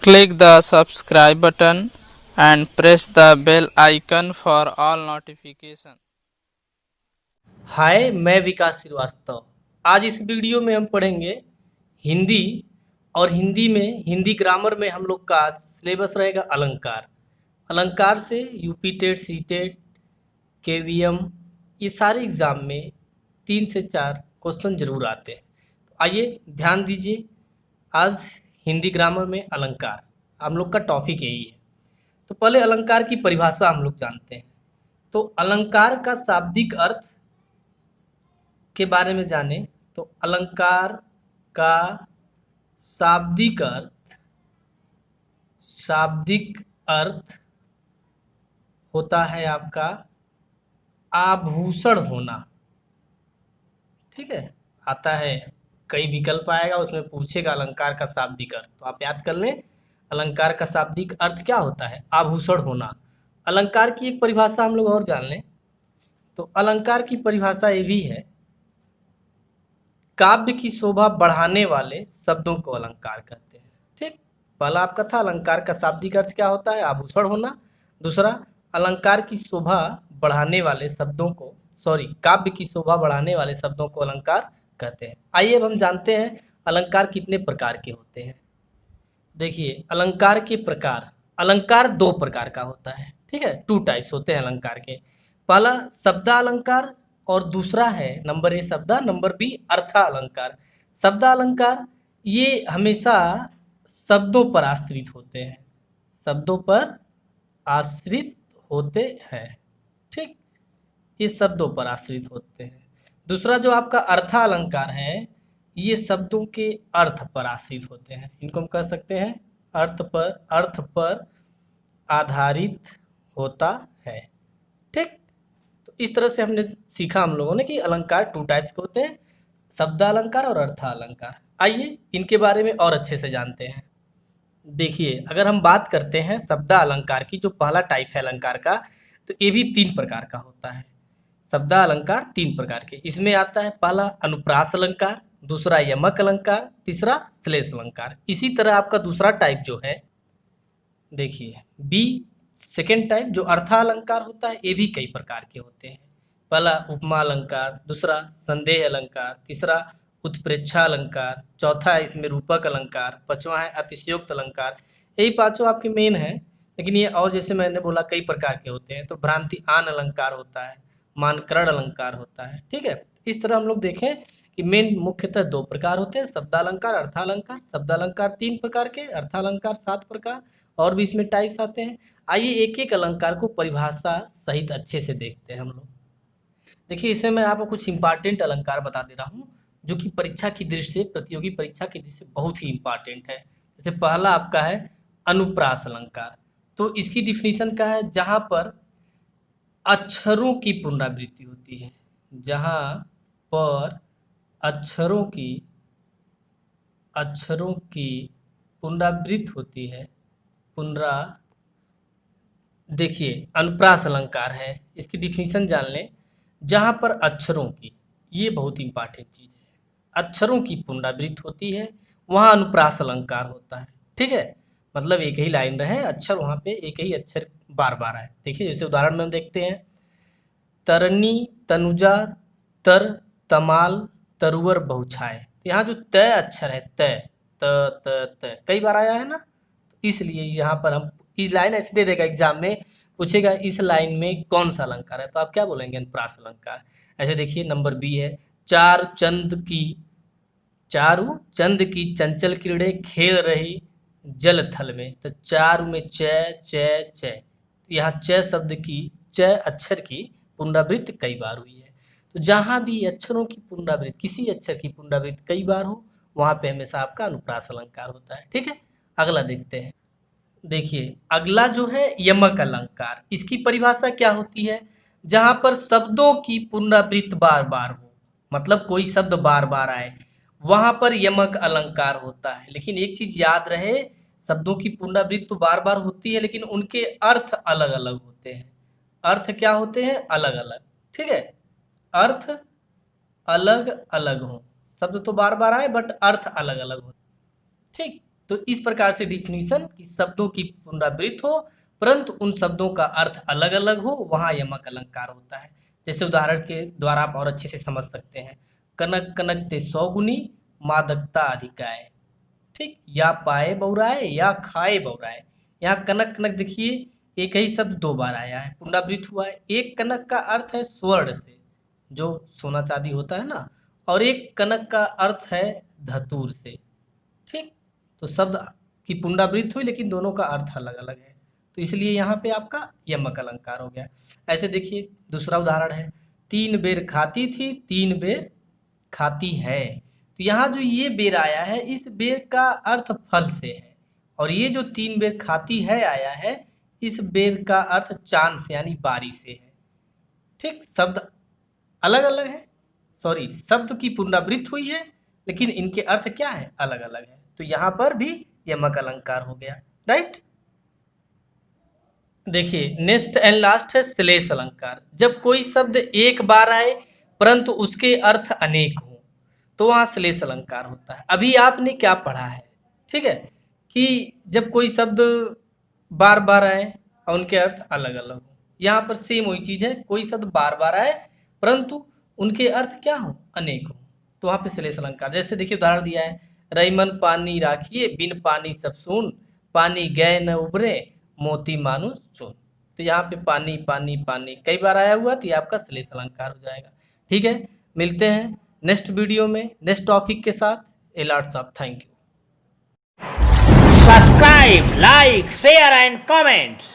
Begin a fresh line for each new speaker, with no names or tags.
Click the subscribe button and press the bell icon for all notifications.
हाय, मैं विकास श्रीवास्तव। आज इस video में हम पढ़ेंगे हिंदी। और हिंदी में हिंदी ग्रामर में हम लोग का सिलेबस रहेगा अलंकार। अलंकार से UP TET, C TET, KVM, ये सारे एग्जाम में 3 से 4 क्वेश्चन जरूर आते हैं। तो आइए ध्यान दीजिए, आज हिंदी ग्रामर में अलंकार हम लोग का टॉपिक यही है। तो पहले अलंकार की परिभाषा हम लोग जानते हैं। तो अलंकार का शाब्दिक अर्थ के बारे में जाने तो अलंकार का शाब्दिक अर्थ होता है आपका आभूषण होना। ठीक है, आता है, कई विकल्प आएगा, उसमें पूछेगा अलंकार का शाब्दिक अर्थ, तो आप याद कर लें। अलंकार का शाब्दिक अर्थ क्या होता है? आभूषण होना। अलंकार की एक परिभाषा हम लोग और जान लें। तो अलंकार की परिभाषा ये भी है, काव्य की शोभा बढ़ाने वाले शब्दों को अलंकार कहते हैं। ठीक, पहला आपका था अलंकार का शाब्दिक अर्थ क्या होता है? आभूषण होना। दूसरा, अलंकार की शोभा बढ़ाने वाले शब्दों को, काव्य की शोभा बढ़ाने वाले शब्दों को अलंकार कहते हैं। आइए अब हम जानते हैं अलंकार कितने प्रकार के होते हैं। देखिए, अलंकार के प्रकार, अलंकार 2 प्रकार का होता है। ठीक है, 2 टाइप्स होते हैं अलंकार के। पहला शब्दालंकार और दूसरा है नंबर ए शब्दा, नंबर बी अर्थालंकार। शब्दालंकार ये हमेशा शब्दों पर आश्रित होते हैं, शब्दों पर आश्रित होते हैं। ठीक, ये शब्दों पर आश्रित होते हैं। दूसरा जो आपका अर्थालंकार है, ये शब्दों के अर्थ पर आश्रित होते हैं। इनको हम कह सकते हैं अर्थ पर आधारित होता है। ठीक, तो इस तरह से हमने सीखा हम लोगों ने कि अलंकार 2 टाइप्स के होते हैं, शब्दालंकार और अर्थालंकार। आइए इनके बारे में और अच्छे से जानते हैं। देखिए, अगर हम बात करते हैं शब्दालंकार की, जो पहला टाइप है अलंकार का, तो ये भी 3 प्रकार का होता है। शब्दालंकार 3 प्रकार के, इसमें आता है पहला अनुप्रास अलंकार, दूसरा यमक अलंकार, तीसरा श्लेष अलंकार। इसी तरह आपका दूसरा टाइप जो है, देखिए बी सेकेंड टाइप जो अर्थालंकार होता है, ये भी कई प्रकार के होते हैं। पहला उपमा अलंकार, दूसरा संदेह अलंकार, तीसरा उत्प्रेक्षा अलंकार, चौथा है इसमें रूपक अलंकार, पांचवा है अतिशयोक्त अलंकार। यही पांचों आपके मेन है, लेकिन ये और जैसे मैंने बोला कई प्रकार के होते हैं। तो भ्रांति आन अलंकार होता है, मानकरण अलंकार होता है। ठीक है, इस तरह हम लोग देखें कि मेन मुख्यतः 2 प्रकार होते हैं, शब्दालंकार, अर्थालंकार। शब्दालंकार 3 प्रकार के, अर्थालंकार 7 प्रकार, और भी इसमें टाइप्स आते हैं। आइए एक एक अलंकार को परिभाषा सहित अच्छे से देखते हैं हम लोग। देखिए, इसमें मैं आपको कुछ इंपॉर्टेंट अलंकार बता दे रहा हूँ, जो कि परीक्षा की दृष्टि से, प्रतियोगी परीक्षा की दृष्टि से बहुत ही इंपॉर्टेंट है। जैसे पहला आपका है अनुप्रास अलंकार। तो इसकी डिफिनीशन क्या है? जहां पर अक्षरों की पुनरावृत्ति होती है, जहां पर अक्षरों की अक्षरों की पुनरावृत्ति होती है, पुनरा देखिए अनुप्रास अलंकार है, इसकी डिफिनीशन जान लें। जहां पर अक्षरों की, ये बहुत इंपॉर्टेंट चीज है, अक्षरों की पुनरावृत्ति होती है, वहां अनुप्रास अलंकार होता है। ठीक है, मतलब एक ही लाइन रहे, अक्षर वहां पे एक ही अक्षर बार बार आए। देखिए जैसे उदाहरण में हम देखते हैं, तरनी, तनुजा, तर, तमाल, तरुवर, बहुछाए। तो यहाँ जो त अक्षर है, त कई बार आया है ना, तो इसलिए यहाँ पर हम इस लाइन ऐसे दे देगा एग्जाम में, पूछेगा इस लाइन में कौन सा अलंकार है, तो आप क्या बोलेंगे? अनुप्रास अलंकार। ऐसे देखिए नंबर बी है, चारु चंद की चंचल किरणें खेल रही जल थल में। तो चारु में च च च, तो यहाँ च शब्द की, च अक्षर की पुनरावृत्ति कई बार हुई है। तो जहां भी अक्षरों की पुनरावृत्ति, किसी अक्षर की पुनरावृत्ति कई बार हो, वहां पे हमेशा आपका अनुप्रास अलंकार होता है। ठीक है, अगला देखते हैं। देखिए अगला जो है यमक अलंकार। इसकी परिभाषा क्या होती है? जहां पर शब्दों की पुनरावृत्ति बार बार हो, मतलब कोई शब्द बार बार आए, वहां पर यमक अलंकार होता है। लेकिन एक चीज याद रहे, शब्दों की पुनरावृत्ति तो बार बार होती है, लेकिन उनके अर्थ अलग अलग होते हैं। अर्थ क्या होते हैं? अलग अलग। ठीक है, अर्थ अलग अलग हो, शब्द तो बार बार आए बट अर्थ अलग अलग हो। ठीक, तो इस प्रकार से डिफिनीशन कि शब्दों की पुनरावृत्ति हो परंतु उन शब्दों का अर्थ अलग अलग हो, वहां यमक अलंकार होता है। जैसे उदाहरण के द्वारा आप और अच्छे से समझ सकते हैं, कनक कनक ते 100 गुनी मादकता अधिकाय। ठीक, या पाए बौराए या खाए बौराए। यहाँ कनक कनक देखिए एक ही शब्द 2 बार आया है, पुनरावृत्त हुआ है। एक कनक का अर्थ है स्वर्ण से, जो सोना चांदी होता है ना, और एक कनक का अर्थ है धतूर से। ठीक, तो शब्द की पुनरावृत्ति हुई लेकिन दोनों का अर्थ अलग अलग है, तो इसलिए यहाँ पे आपका यमक अलंकार हो गया। ऐसे देखिए दूसरा उदाहरण है, 3 बेर खाती थी 3 बेर खाती है। तो यहाँ जो ये बेर आया है, इस बेर का अर्थ फल से है, और ये जो 3 बेर खाती है आया है, इस बेर का अर्थ चांद से यानी बारी से है। ठीक, शब्द अलग अलग है, सॉरी शब्द की पुनरावृत्ति हुई है लेकिन इनके अर्थ क्या है, अलग अलग है। तो यहाँ पर भी यमक अलंकार हो गया। राइट, देखिए नेक्स्ट एंड लास्ट है श्लेष अलंकार। जब कोई शब्द एक बार आए परंतु उसके अर्थ अनेक हो तो वहां श्लेष अलंकार होता है। अभी आपने क्या पढ़ा है, ठीक है, कि जब कोई शब्द बार बार आए और उनके अर्थ अलग अलग हो, यहाँ पर सेम वही चीज है, कोई शब्द बार बार आए परंतु उनके अर्थ क्या हो, अनेक हो, तो वहां पे श्लेष अलंकार। जैसे देखिए उदाहरण दिया है, रईमन पानी राखिए बिन पानी सब सून, पानी गए न उबरे मोती मानुष चोन। तो यहाँ पे पानी पानी पानी कई बार आया हुआ, तो ये आपका श्लेष अलंकार हो जाएगा। ठीक है, मिलते हैं नेक्स्ट वीडियो में नेक्स्ट टॉपिक के साथ। ए lots of thank you.
Subscribe, like, share and comment.